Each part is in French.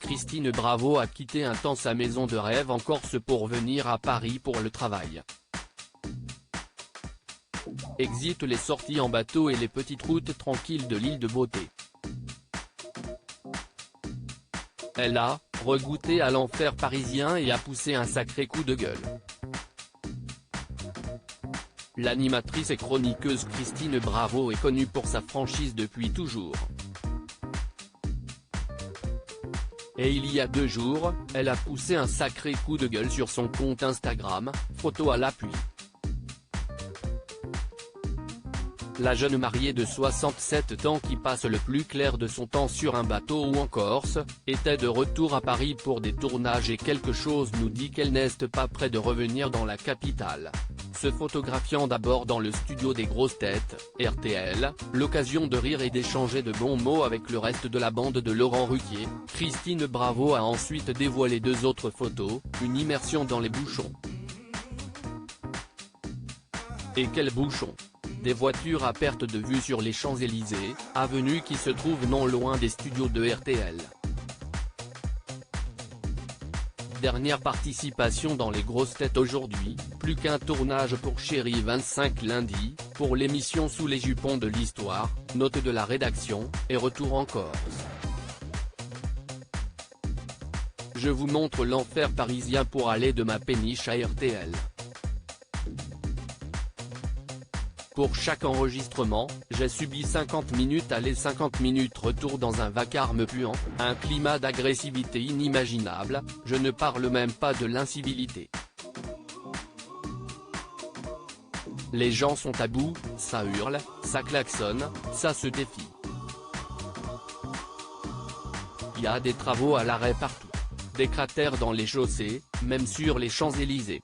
Christine Bravo a quitté un temps sa maison de rêve en Corse pour venir à Paris pour le travail. Exit les sorties en bateau et les petites routes tranquilles de l'île de Beauté. Elle a regoûté à l'enfer parisien et a poussé un sacré coup de gueule. L'animatrice et chroniqueuse Christine Bravo est connue pour sa franchise depuis toujours. Et il y a 2 jours, elle a poussé un sacré coup de gueule sur son compte Instagram, photo à l'appui. La jeune mariée de 67 ans qui passe le plus clair de son temps sur un bateau ou en Corse, était de retour à Paris pour des tournages et quelque chose nous dit qu'elle n'est pas près de revenir dans la capitale. Se photographiant d'abord dans le studio des grosses têtes, RTL, l'occasion de rire et d'échanger de bons mots avec le reste de la bande de Laurent Ruquier, Christine Bravo a ensuite dévoilé 2 autres photos, une immersion dans les bouchons. Et quels bouchons! Des voitures à perte de vue sur les Champs-Élysées, avenue qui se trouve non loin des studios de RTL. Dernière participation dans les grosses têtes aujourd'hui, plus qu'un tournage pour Chérie 25 lundi, pour l'émission Sous les jupons de l'histoire, note de la rédaction, et retour en Corse. Je vous montre l'enfer parisien pour aller de ma péniche à RTL. Pour chaque enregistrement, j'ai subi 50 minutes aller 50 minutes retour dans un vacarme puant, un climat d'agressivité inimaginable, je ne parle même pas de l'incivilité. Les gens sont à bout, ça hurle, ça klaxonne, ça se défie. Il y a des travaux à l'arrêt partout. Des cratères dans les chaussées, même sur les Champs-Élysées.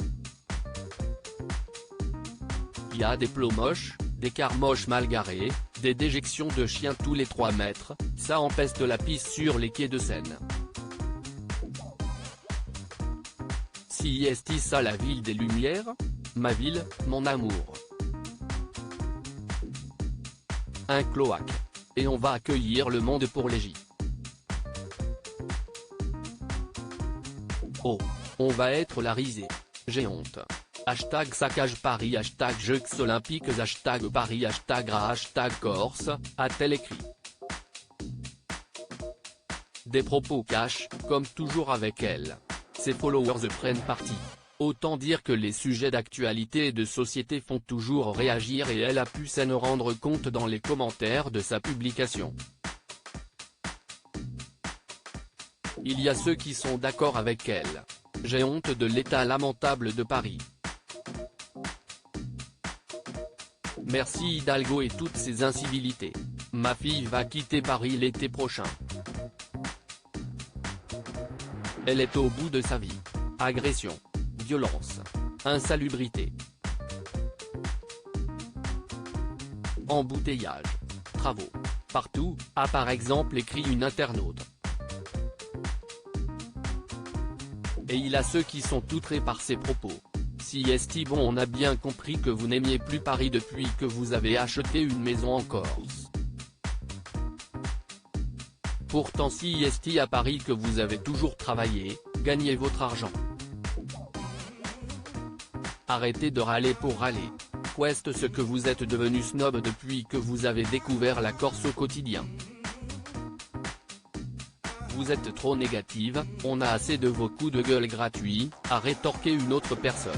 Il y a des plots moches, des cars moches mal garés, des déjections de chiens tous les 3 mètres, ça empeste la piste sur les quais de Seine. Si est ça la ville des Lumières? Ma ville, mon amour. Un cloaque. Et on va accueillir le monde pour les J. Oh, on va être la risée. J'ai honte. Hashtag saccage Paris, hashtag Jeux Olympiques, hashtag Paris, hashtag Ra, hashtag Corse, a-t-elle écrit. Des propos cash, comme toujours avec elle. Ses followers prennent parti. Autant dire que les sujets d'actualité et de société font toujours réagir et elle a pu s'en rendre compte dans les commentaires de sa publication. Il y a ceux qui sont d'accord avec elle. J'ai honte de l'état lamentable de Paris. Merci Hidalgo et toutes ces incivilités. Ma fille va quitter Paris l'été prochain. Elle est au bout de sa vie. Agression, violence, insalubrité, embouteillage, travaux, partout, a par exemple écrit une internaute. Et il a ceux qui sont outrés par ses propos. Si est bon, on a bien compris que vous n'aimiez plus Paris depuis que vous avez acheté une maison en Corse. Pourtant si est à Paris que vous avez toujours travaillé, gagnez votre argent. Arrêtez de râler pour râler. Qu'est-ce ce que vous êtes devenu snob depuis que vous avez découvert la Corse au quotidien. Vous êtes trop négative, on a assez de vos coups de gueule gratuits, a rétorqué une autre personne.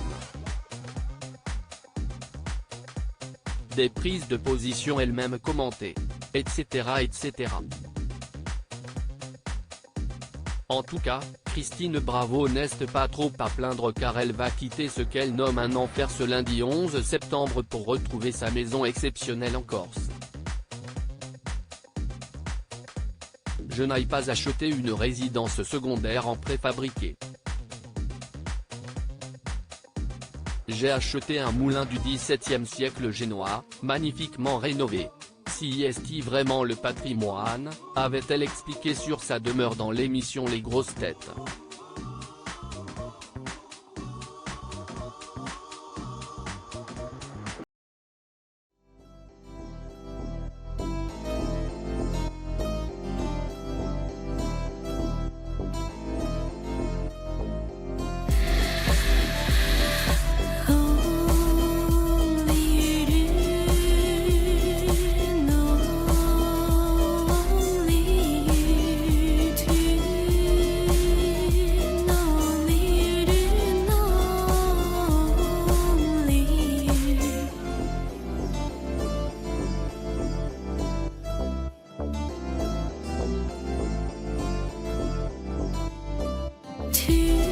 Des prises de position elles-mêmes commentées. Etc. etc. En tout cas, Christine Bravo n'est pas trop à plaindre car elle va quitter ce qu'elle nomme un enfer ce lundi 11 septembre pour retrouver sa maison exceptionnelle en Corse. Je n'aille pas acheter une résidence secondaire en préfabriqué. J'ai acheté un moulin du XVIIe siècle génois, magnifiquement rénové. Si est vraiment le patrimoine, avait-elle expliqué sur sa demeure dans l'émission Les Grosses Têtes. tu